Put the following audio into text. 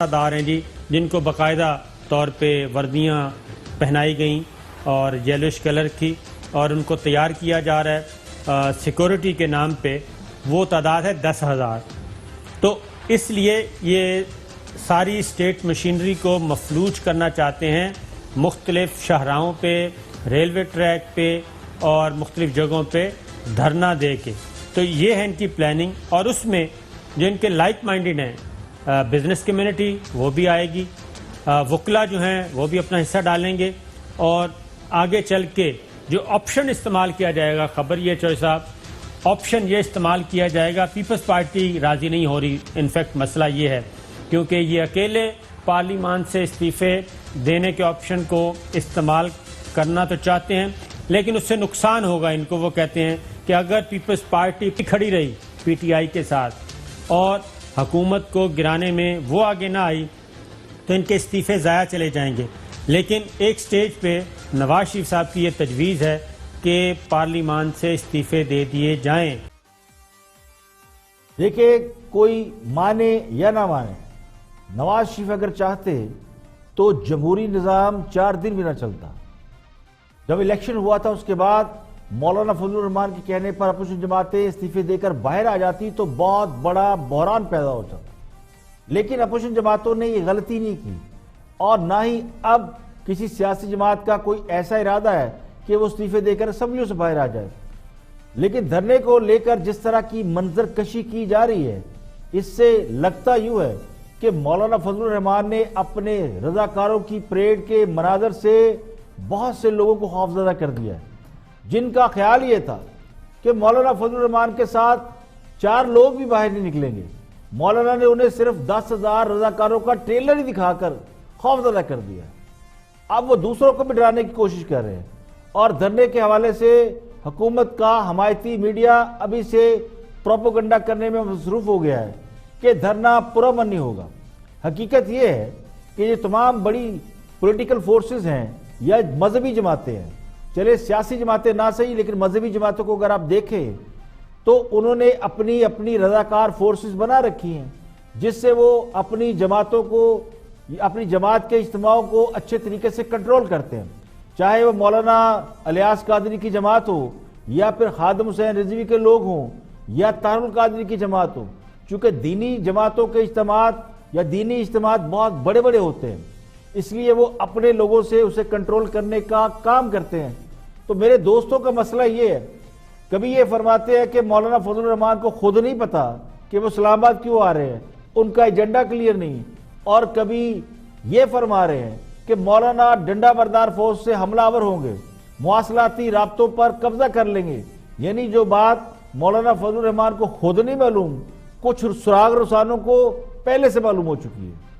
دار ہیں جی، جن کو باقاعدہ طور پہ وردیاں پہنائی گئیں اور یلوش کلر کی، اور ان کو تیار کیا جا رہا ہے سیکورٹی کے نام پہ. وہ تعداد ہے 10,000. تو اس لیے یہ ساری اسٹیٹ مشینری کو مفلوج کرنا چاہتے ہیں مختلف شاہراہوں پہ، ریلوے ٹریک پہ اور مختلف جگہوں پہ دھرنا دے کے. تو یہ ہے ان کی پلاننگ، اور اس میں جو ان کے لائک مائنڈڈ ہیں، بزنس کمیونٹی وہ بھی آئے گی، وکلا جو ہیں وہ بھی اپنا حصہ ڈالیں گے، اور آگے چل کے جو آپشن استعمال کیا جائے گا، خبر یہ چوہے صاحب، آپشن یہ استعمال کیا جائے گا. پیپلز پارٹی راضی نہیں ہو رہی. انفیکٹ مسئلہ یہ ہے کیونکہ یہ اکیلے پارلیمان سے استعفے دینے کے آپشن کو استعمال کرنا تو چاہتے ہیں، لیکن اس سے نقصان ہوگا ان کو. وہ کہتے ہیں کہ اگر پیپلز پارٹی کھڑی رہی پی ٹی آئی کے ساتھ اور حکومت کو گرانے میں وہ آگے نہ آئی تو ان کے استعفے ضائع چلے جائیں گے. لیکن ایک سٹیج پہ نواز شریف صاحب کی یہ تجویز ہے کہ پارلیمان سے استعفے دے دیے جائیں. دیکھیں، کوئی مانے یا نہ مانے، نواز شریف اگر چاہتے تو جمہوری نظام 4 دن بھی نہ چلتا. جب الیکشن ہوا تھا اس کے بعد مولانا فضل الرحمان کے کہنے پر اپوزیشن جماعتیں استعفے دے کر باہر آ جاتی تو بہت بڑا بحران پیدا ہو جاتا. لیکن اپوزیشن جماعتوں نے یہ غلطی نہیں کی، اور نہ ہی اب کسی سیاسی جماعت کا کوئی ایسا ارادہ ہے کہ وہ استعفے دے کر اسمبلیوں سے باہر آ جائے. لیکن دھرنے کو لے کر جس طرح کی منظر کشی کی جا رہی ہے، اس سے لگتا یوں ہے کہ مولانا فضل الرحمان نے اپنے رضاکاروں کی پریڈ کے مناظر سے بہت سے لوگوں کو خوفزدہ کر دیا ہے، جن کا خیال یہ تھا کہ مولانا فضل الرحمان کے ساتھ 4 لوگ بھی باہر نہیں نکلیں گے. مولانا نے انہیں صرف 10,000 رضاکاروں کا ٹریلر ہی دکھا کر خوفزدہ کر دیا. اب وہ دوسروں کو بھی ڈرانے کی کوشش کر رہے ہیں، اور دھرنے کے حوالے سے حکومت کا حمایتی میڈیا ابھی سے پروپیگنڈا کرنے میں مصروف ہو گیا ہے کہ دھرنا پرامن نہیں ہوگا. حقیقت یہ ہے کہ یہ تمام بڑی پولیٹیکل فورسز ہیں یا مذہبی جماعتیں ہیں، چلے سیاسی جماعتیں نہ صحیح لیکن مذہبی جماعتوں کو اگر آپ دیکھیں تو انہوں نے اپنی رضاکار فورسز بنا رکھی ہیں، جس سے وہ اپنی جماعتوں کو، اپنی جماعت کے اجتماعوں کو اچھے طریقے سے کنٹرول کرتے ہیں. چاہے وہ مولانا الیاس قادری کی جماعت ہو، یا پھر خادم حسین رضوی کے لوگ ہوں، یا طاہر القادری کی جماعت ہو. چونکہ دینی جماعتوں کے اجتماعات یا دینی اجتماعات بہت بڑے بڑے ہوتے ہیں، اس لیے وہ اپنے لوگوں سے اسے کنٹرول کرنے کا کام کرتے ہیں. تو میرے دوستوں کا مسئلہ یہ ہے، کبھی یہ فرماتے ہیں کہ مولانا فضل الرحمان کو خود نہیں پتا کہ وہ اسلام آباد کیوں آ رہے ہیں، ان کا ایجنڈا کلیئر نہیں، اور کبھی یہ فرما رہے ہیں کہ مولانا ڈنڈا بردار فوج سے حملہ آور ہوں گے، مواصلاتی رابطوں پر قبضہ کر لیں گے. یعنی جو بات مولانا فضل الرحمان کو خود نہیں معلوم، کچھ سراغ رسانوں کو پہلے سے معلوم ہو چکی ہے.